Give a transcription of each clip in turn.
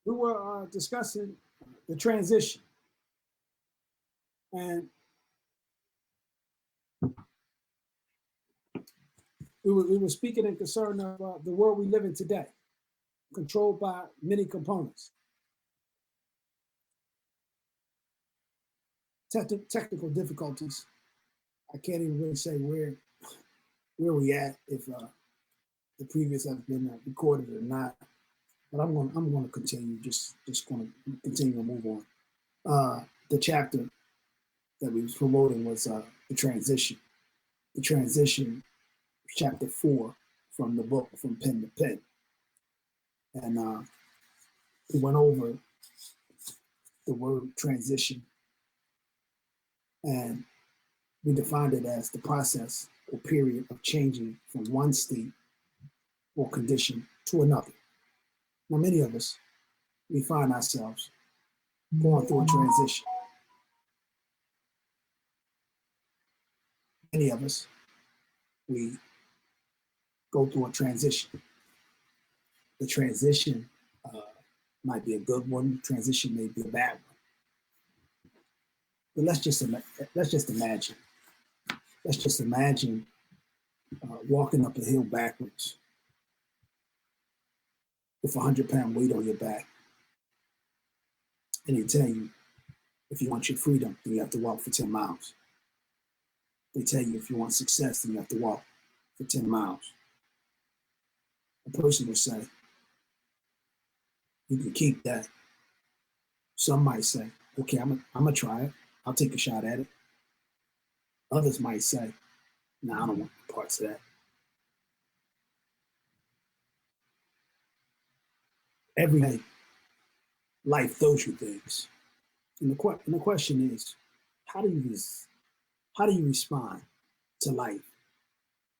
we were discussing the transition, and we were speaking in concern of the world we live in today, controlled by many components. Technical difficulties. I can't even really say where we at if the previous has been recorded or not. But I'm going to continue. Just going to continue to move on. The chapter that we was promoting was the transition. The transition, chapter 4 from the book From Pen to Pen, and we went over the word transition, and we defined it as the process or period of changing from one state or condition to another. Now, many of us, we find ourselves going through a transition. Many of us, we go through a transition. The transition might be a good one. Transition may be a bad one. But let's just imagine. Let's just imagine walking up a hill backwards with a 100-pound weight on your back, and they tell you if you want your freedom, then you have to walk for 10 miles. They tell you if you want success, then you have to walk for 10 miles. A person will say, you can keep that. Some might say, okay, I'm gonna try it. I'll take a shot at it. Others might say, no, I don't want parts of that. Every day, life throws you things. And the question is, how do you respond to life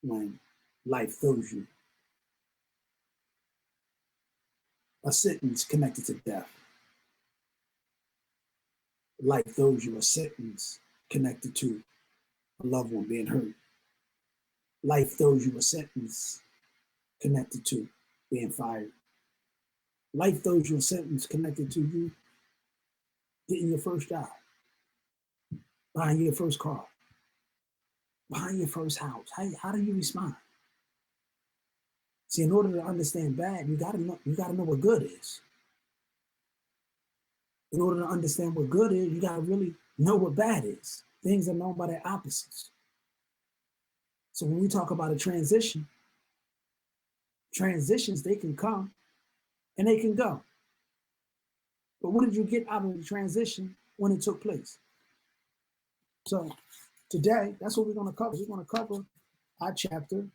when life throws you a sentence connected to death? Life throws you a sentence connected to a loved one being hurt. Life throws you a sentence connected to being fired. Life throws you a sentence connected to you getting your first job, buying your first car, buying your first house. How do you respond? See, in order to understand bad, you gotta know what good is. In order to understand what good is, you gotta really know what bad is. Things are known by their opposites. So when we talk about a transition, transitions, they can come and they can go. But what did you get out of the transition when it took place? So today, that's what we're going to cover. We're going to cover our chapter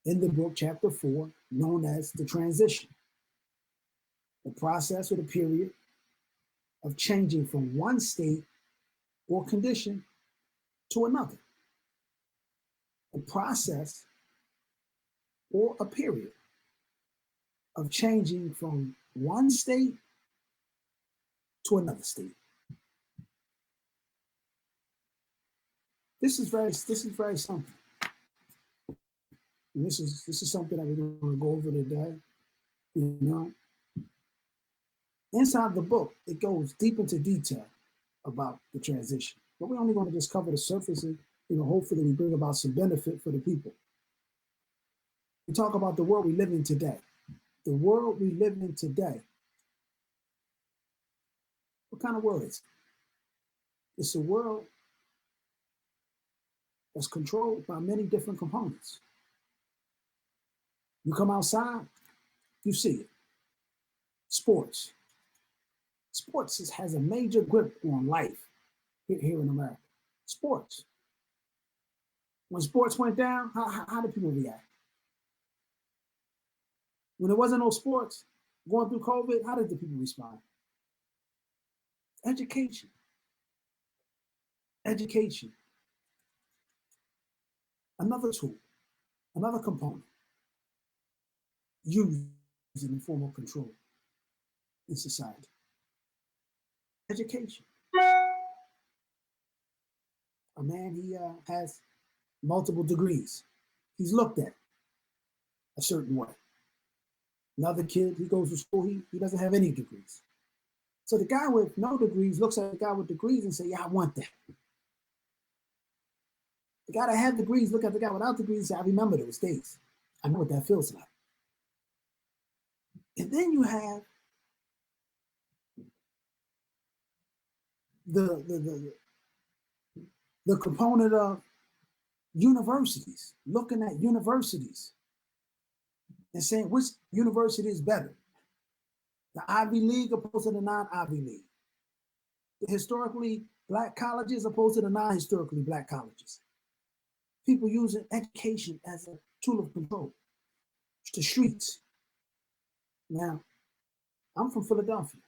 in the book, chapter 4, known as the transition. The process or the period of changing from one state or condition to another. The process or a period of changing from one state to another state. This is very simple. And this is something that we're going to go over today. You know, inside the book, it goes deep into detail about the transition. But we're only going to just cover the surface and, hopefully we bring about some benefit for the people. We talk about the world we live in today. The world we live in today. What kind of world is it? It's a world that's controlled by many different components. You come outside, you see it. Sports. Sports has a major grip on life here in America. Sports. When sports went down, how did people react? When there wasn't no sports, going through COVID, how did the people respond? Education. Education. Another tool, another component used in the form of control in society. Education. A man, he has multiple degrees. He's looked at a certain way. Another kid, he goes to school, he doesn't have any degrees. So the guy with no degrees looks at the guy with degrees and say, yeah, I want that. The guy that had degrees look at the guy without degrees and say, I remember those days. I know what that feels like. And then you have the component of universities, looking at universities and saying which university is better, the Ivy League opposed to the non-Ivy League, the historically black colleges opposed to the non-historically black colleges. People using education as a tool of control. The streets. Now, I'm from Philadelphia.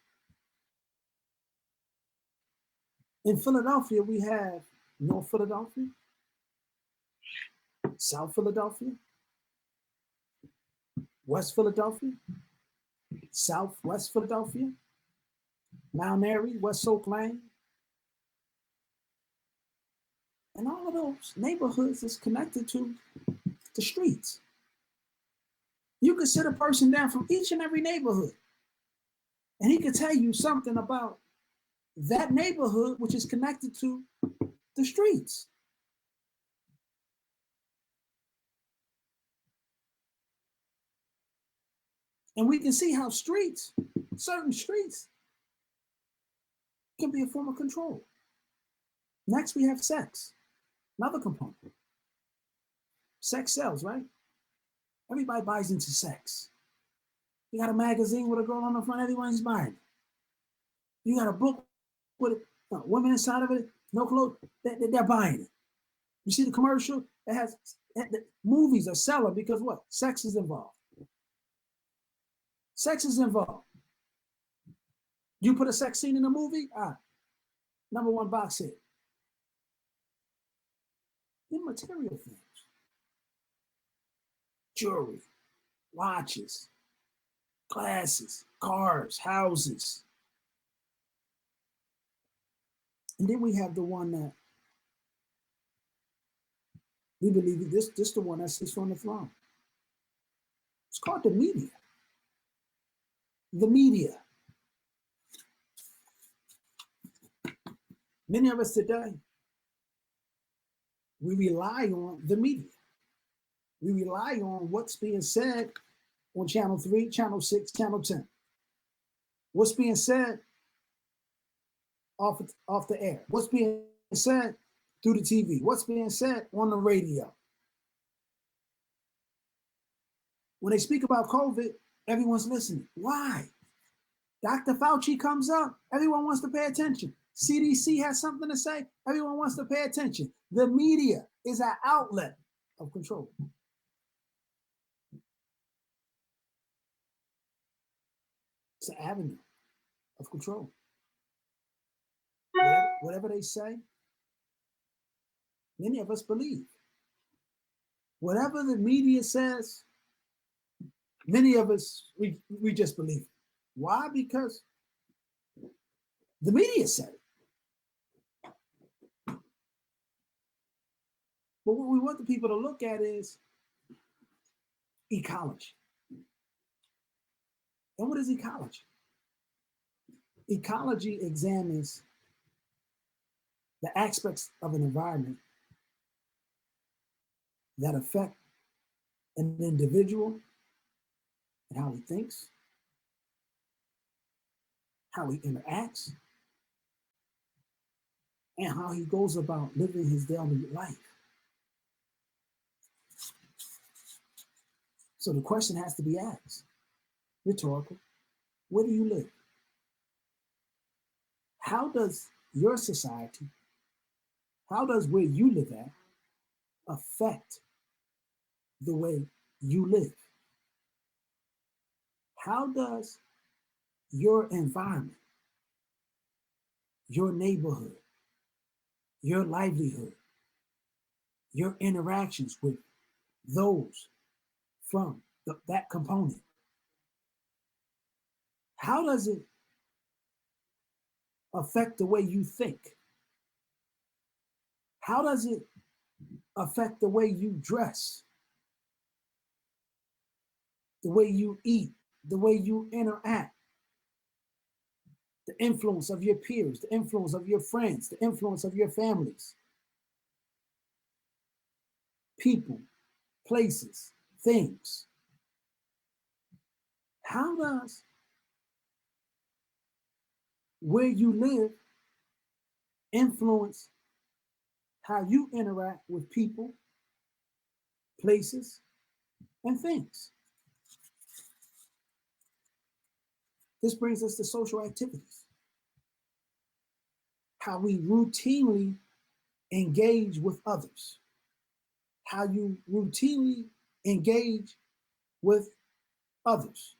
In Philadelphia, we have North Philadelphia, South Philadelphia, West Philadelphia, Southwest Philadelphia, Mount Airy, West Oak Lane. And all of those neighborhoods is connected to the streets. You could sit a person down from each and every neighborhood, and he could tell you something about that neighborhood, which is connected to the streets. And we can see how streets, certain streets, can be a form of control. Next, we have sex, another component. Sex sells, right? Everybody buys into sex. You got a magazine with a girl on the front, everyone's buying it. You got a book with women inside of it, no clothes, they're buying it. You see the commercial? It has movies are selling because what? Sex is involved. Sex is involved. You put a sex scene in a movie, number one box hit. Immaterial things. Jewelry, watches, glasses, cars, houses. And then we have the one that we believe this the one that sits on the throne. It's called the media. The media. Many of us today, we rely on the media. We rely on what's being said on Channel 3, Channel 6, Channel 10. What's being said off the air. What's being said through the TV. What's being said on the radio. When they speak about COVID, everyone's listening. Why? Dr. Fauci comes up, everyone wants to pay attention. CDC has something to say, everyone wants to pay attention. The media is an outlet of control. It's an avenue of control. Whatever they say, many of us believe. Whatever the media says, many of us, we just believe. Why? Because the media said it. But what we want the people to look at is ecology. And what is ecology? Ecology examines the aspects of an environment that affect an individual and how he thinks, how he interacts, and how he goes about living his daily life. So the question has to be asked, rhetorical, where do you live? How does your society, how does where you live at affect the way you live? How does your environment, your neighborhood, your livelihood, your interactions with those from that component, how does it affect the way you think? How does it affect the way you dress, the way you eat, the way you interact, the influence of your peers, the influence of your friends, the influence of your families, people, places, things. How does where you live influence how you interact with people, places, and things? This brings us to social activities, how we routinely engage with others, how you routinely engage with others.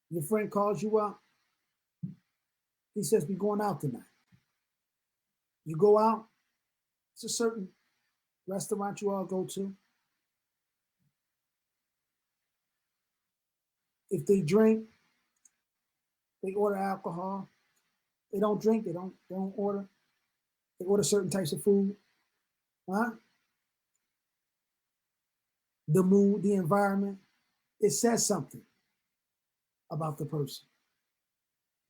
Your friend calls you out. He says, we're going out tonight. You go out. It's a certain restaurant you all go to. If they drink, they order alcohol. They don't drink, they don't order. They order certain types of food. Huh? The mood, the environment, it says something about the person.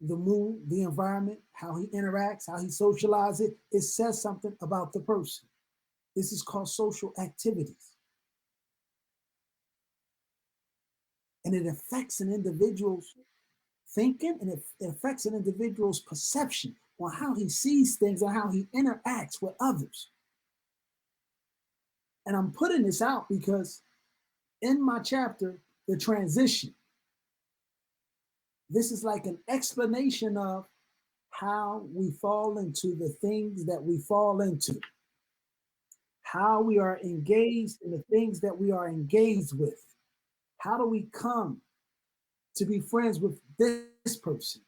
The mood, the environment, how he interacts, how he socializes, it says something about the person. This is called social activities. And it affects an individual's thinking, and it affects an individual's perception on how he sees things and how he interacts with others. And I'm putting this out because in my chapter, The Transition, this is like an explanation of how we fall into the things that we fall into, how we are engaged in the things that we are engaged with. How do we come to be friends with this person?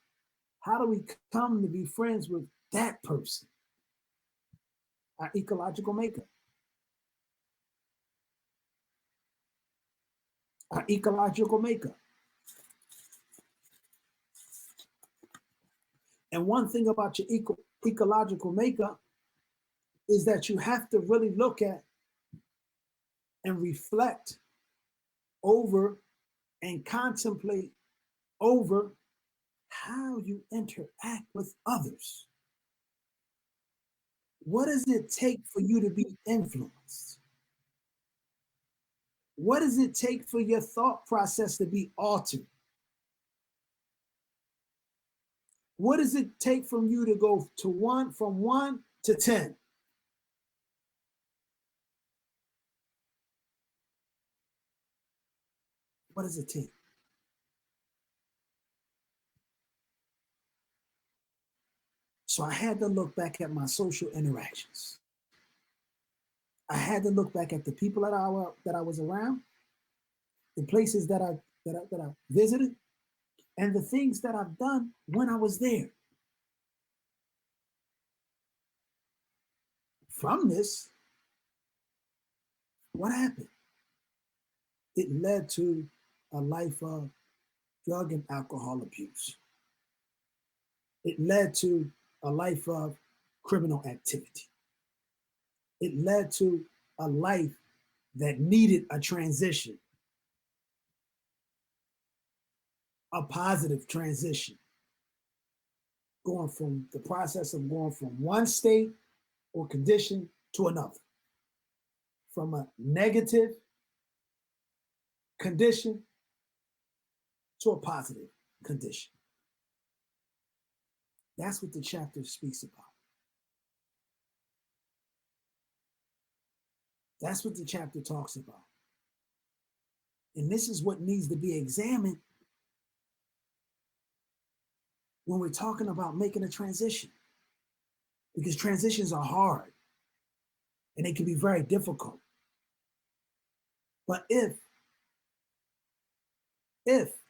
How do we come to be friends with that person? Our ecological makeup. Our ecological makeup. And one thing about your ecological makeup is that you have to really look at and reflect over and contemplate over how you interact with others. What does it take for you to be influenced? What does it take for your thought process to be altered? What does it take from you to go to from 1 to 10? What does it take? So I had to look back at my social interactions. I had to look back at the people that I was around, the places that I visited, and the things that I've done when I was there. From this, what happened? It led to a life of drug and alcohol abuse. It led to a life of criminal activity. It led to a life that needed a transition, a positive transition, going from the process of going from one state or condition to another, from a negative condition to a positive condition. That's what the chapter speaks about. That's what the chapter talks about. And this is what needs to be examined when we're talking about making a transition, because transitions are hard and they can be very difficult. But if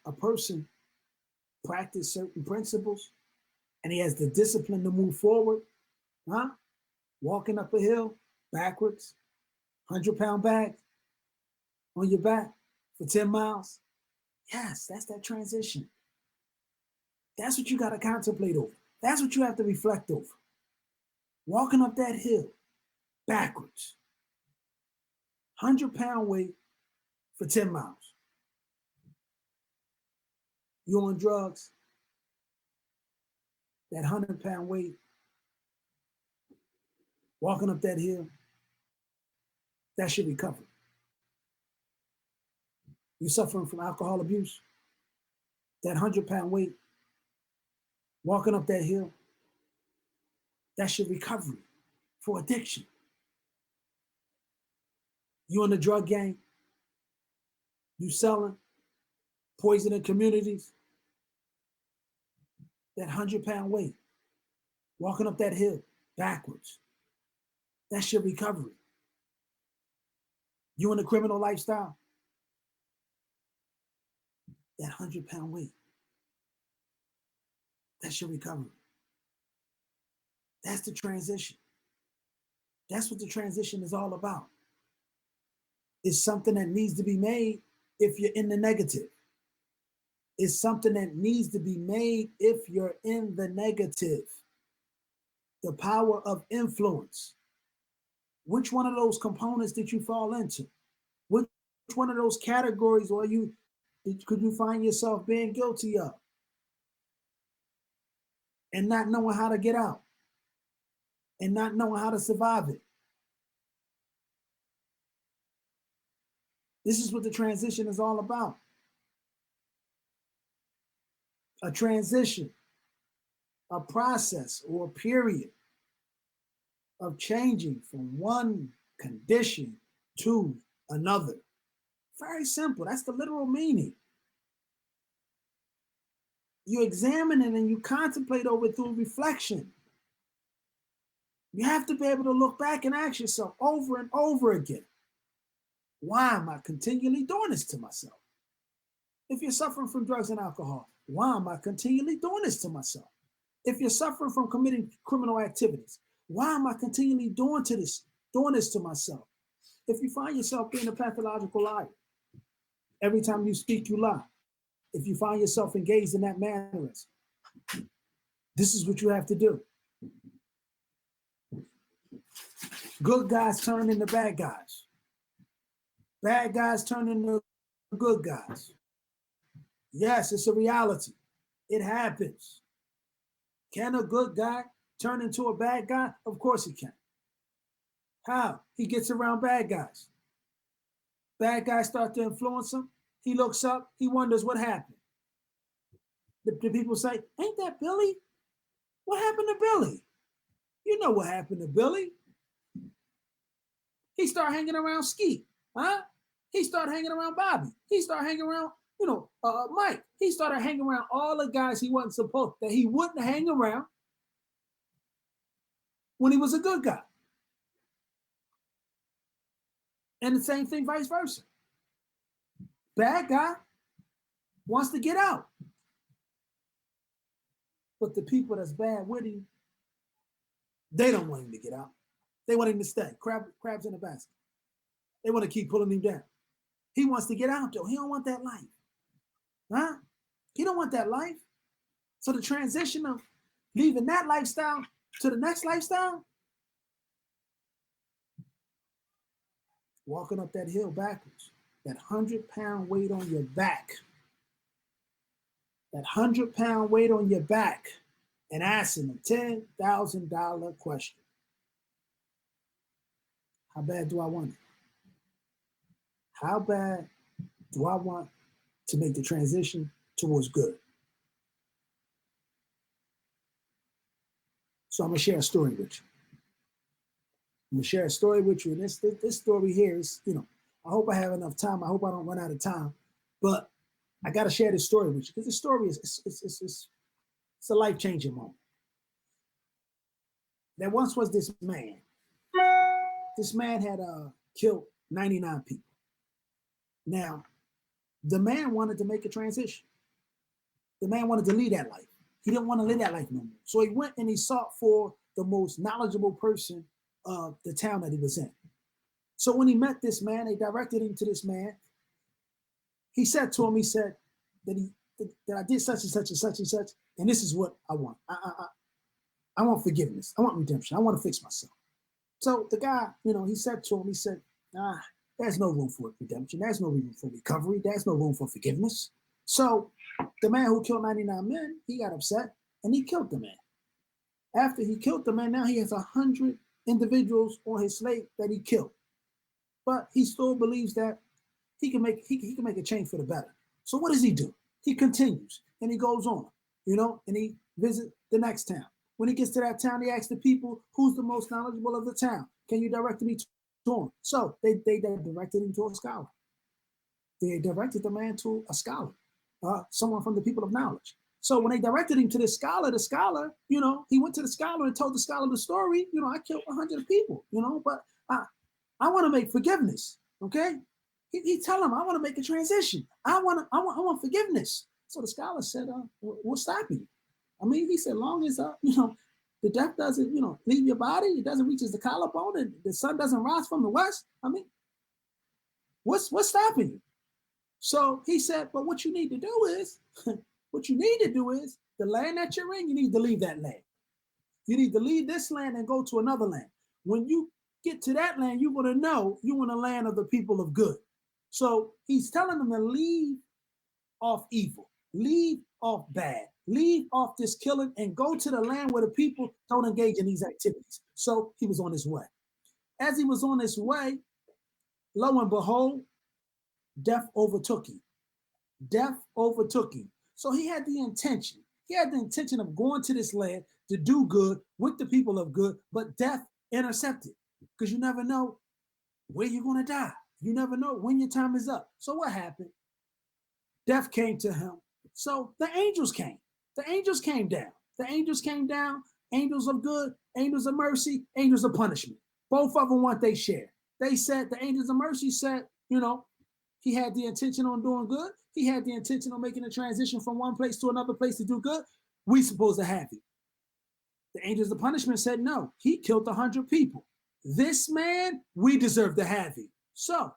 a person practice certain principles and he has the discipline to move forward, huh? Walking up a hill backwards, 100-pound bag on your back for 10 miles. Yes, that's that transition. That's what you got to contemplate over. That's what you have to reflect over. Walking up that hill backwards, 100-pound weight for 10 miles. You on drugs, that 100-pound weight, walking up that hill, that should recover. You suffering from alcohol abuse, that 100-pound weight, walking up that hill, that's your recovery for addiction. You in the drug gang, you selling, poisoning communities, that 100-pound weight, walking up that hill backwards, that's your recovery. You in the criminal lifestyle, that 100-pound weight, that's your recovery. That's the transition. That's what the transition is all about. It's something that needs to be made if you're in the negative. It's something that needs to be made if you're in the negative. The power of influence. Which one of those components did you fall into? Which one of those categories could you find yourself being guilty of and not knowing how to get out and not knowing how to survive it? This is what the transition is all about. A transition, a process or a period of changing from one condition to another. Very simple. That's the literal meaning. You examine it and you contemplate over it through reflection. You have to be able to look back and ask yourself over and over again, why am I continually doing this to myself? If you're suffering from drugs and alcohol, why am I continually doing this to myself? If you're suffering from committing criminal activities, why am I continually doing this to myself? If you find yourself being a pathological liar, every time you speak, you lie. If you find yourself engaged in that mannerism, this is what you have to do. Good guys turn into bad guys. Bad guys turn into good guys. Yes, it's a reality. It happens. Can a good guy turn into a bad guy? Of course he can. How? He gets around bad guys. Bad guys start to influence him. He looks up. He wonders what happened. The people say, ain't that Billy? What happened to Billy? You know what happened to Billy. He started hanging around Ski. Huh? He started hanging around Bobby. He started hanging around, Mike. He started hanging around all the guys he wasn't supposed, that he wouldn't hang around when he was a good guy. And the same thing vice versa. Bad guy wants to get out. But the people that's bad with him, they don't want him to get out. They want him to stay. Crabs in the basket. They want to keep pulling him down. He wants to get out, though. He don't want that life. Huh? He don't want that life. So the transition of leaving that lifestyle to the next lifestyle, walking up that hill backwards, that 100-pound weight on your back, that 100-pound weight on your back, and asking a $10,000 question. How bad do I want it? How bad do I want to make the transition towards good? So I'm going to share a story with you. I'm going to share a story with you. And this story here is, I hope I have enough time. I hope I don't run out of time. But I got to share this story with you because this story it's a life-changing moment. There once was this man. This man had killed 99 people. Now, the man wanted to make a transition. The man wanted to lead that life. He didn't want to live that life no more. So he went and he sought for the most knowledgeable person of the town that he was in. So when he met this man, they directed him to this man. He said to him, that I did such and such and such and such, and this is what I want. I want forgiveness. I want redemption. I want to fix myself. So the guy, he said to him, there's no room for redemption. There's no room for recovery. There's no room for forgiveness. So the man who killed 99 men, he got upset and he killed the man. After he killed the man, now he has 100 individuals on his slate that he killed. But he still believes that he can make a change for the better. So what does he do? He continues and he goes on, and he visits the next town. When he gets to that town, he asks the people, who's the most knowledgeable of the town? Can you direct me to him? So they directed him to a scholar. They directed the man to a scholar, someone from the people of knowledge. So when they directed him to the scholar, he went to the scholar and told the scholar the story. I killed 100 people, but I want to make forgiveness. Okay. He tell him, I want to make a transition. I want forgiveness. So the scholar said, what's stopping you? I mean, he said, long as, the death doesn't, leave your body, it doesn't reach the collarbone, and the sun doesn't rise from the west. I mean, what's stopping you? So he said, but what you need to do is, the land that you're in, you need to leave that land. You need to leave this land and go to another land. When you get to that land, you're going to know you're in a land of the people of good. So he's telling them to leave off evil, leave off bad, leave off this killing, and go to the land where the people don't engage in these activities. So he was on his way. As he was on his way, lo and behold, death overtook him. Death overtook him. So he had the intention. He had the intention of going to this land to do good with the people of good, but death intercepted, because you never know where you're going to die. You never know when your time is up. So what happened? Death came to him. So the angels came. The angels came down. The angels came down. Angels of good, angels of mercy, angels of punishment. Both of them want their share. They said, the angels of mercy said, he had the intention on doing good. He had the intention on making a transition from one place to another place to do good. We supposed to have it. The angels of punishment said, no, he killed 100 people. This man, we deserve to have him. So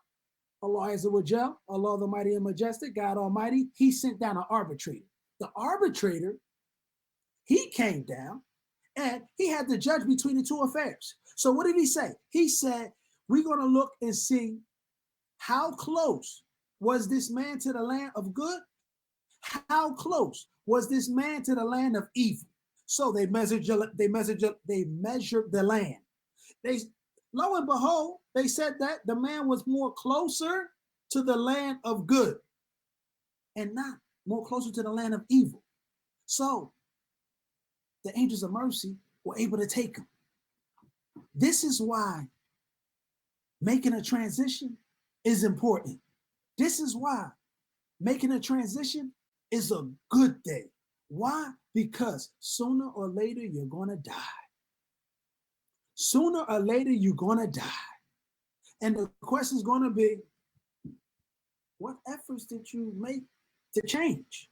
Allah Azza wa Jal, Allah the Mighty and Majestic, God Almighty, he sent down an arbitrator. The arbitrator, he came down and he had to judge between the two affairs. So what did he say? He said, we're going to look and see how close was this man to the land of good? How close was this man to the land of evil? So they measured the land. Lo and behold, they said that the man was more closer to the land of good and not more closer to the land of evil. So the angels of mercy were able to take him. This is why making a transition is important. This is why making a transition is a good thing. Why? Because sooner or later, you're going to die. Sooner or later, you're going to die. And the question is going to be, what efforts did you make to change?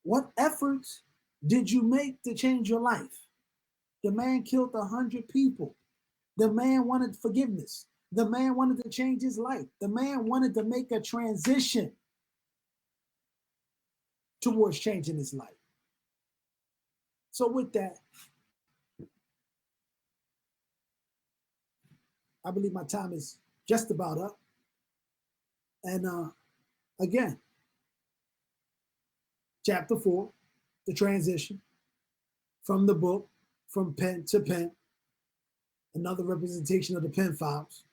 What efforts did you make to change your life? The man killed 100 people. The man wanted forgiveness. The man wanted to change his life. The man wanted to make a transition towards changing his life. So with that, I believe my time is just about up. And again, chapter 4, the transition from the book, from pen to pen, another representation of the pen files.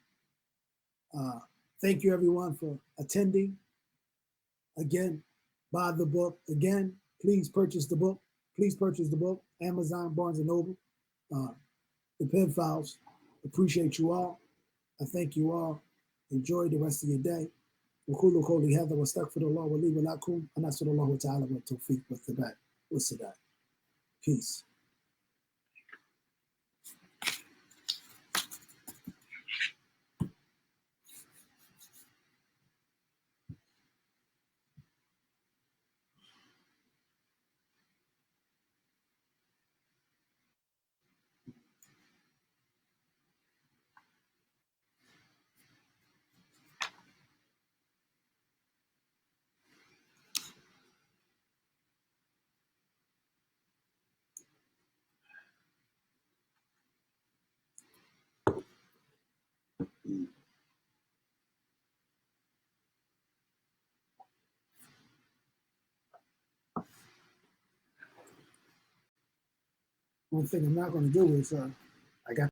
Thank you everyone for attending. Again, buy the book. Again, please purchase the book. Please purchase the book. Amazon, Barnes & Noble, the pen files. Appreciate you all. I thank you all. Enjoy the rest of your day. وقولوا قولي هذا واستغفر الله ولي ولكم ونسأل الله تعالى والتوفيق والثبات والسداد. Peace. One thing I'm not going to do is